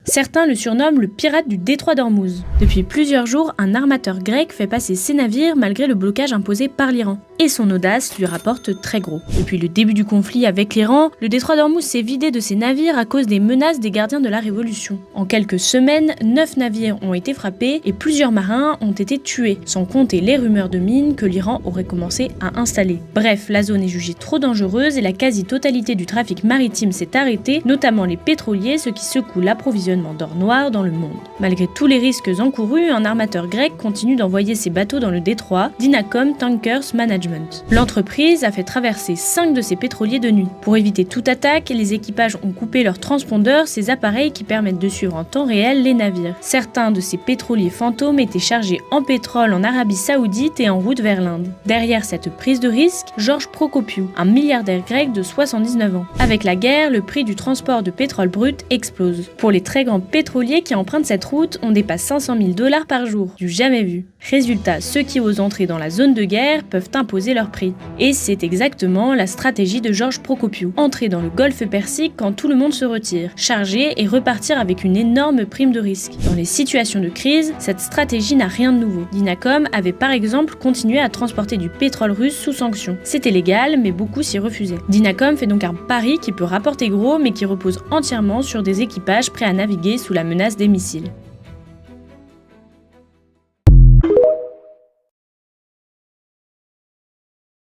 Certains le surnomment le pirate du détroit d'Ormuz. Depuis plusieurs jours, un armateur grec fait passer ses navires malgré le blocage imposé par l'Iran. Et son audace lui rapporte très gros. Depuis le début du conflit avec l'Iran, le détroit d'Ormuz s'est vidé de ses navires à cause des menaces des gardiens de la Révolution. En quelques semaines, 9 navires ont été frappés et plusieurs marins ont été tués, sans compter les rumeurs de mines que l'Iran aurait commencé à installer. Bref, la zone est jugée trop dangereuse et la quasi-totalité du trafic maritime s'est arrêtée, notamment les pétroliers, ce qui secoue l'approvisionnement d'or noir dans le monde. Malgré tous les risques encourus, un armateur grec continue d'envoyer ses bateaux dans le détroit, Dynacom Tankers Management. L'entreprise a fait traverser 5 de ses pétroliers de nuit. Pour éviter toute attaque, les équipages ont coupé leurs transpondeurs, ces appareils qui permettent de suivre en temps réel les navires. Certains de ces pétroliers fantômes étaient chargés en pétrole en Arabie Saoudite et en route vers l'Inde. Derrière cette prise de risque, George Prokopiou, un milliardaire grec de 79 ans. Avec la guerre, le prix du transport de pétrole brut explose. Pour les très grands pétroliers qui empruntent cette route, on dépasse 500 000 $ par jour, du jamais vu. Résultat, ceux qui osent entrer dans la zone de guerre peuvent imposer leur prix. Et c'est exactement la stratégie de George Prokopiou. Entrer dans le golfe Persique quand tout le monde se retire, charger et repartir avec une énorme prime de risque. Dans les situations de crise, cette stratégie n'a rien de nouveau. Dynacom avait par exemple continué à transporter du pétrole russe sous sanction. C'était légal, mais beaucoup s'y refusaient. Dynacom fait donc un pari qui peut rapporter gros, mais qui repose entièrement sur des équipages prêts à naviguer sous la menace des missiles.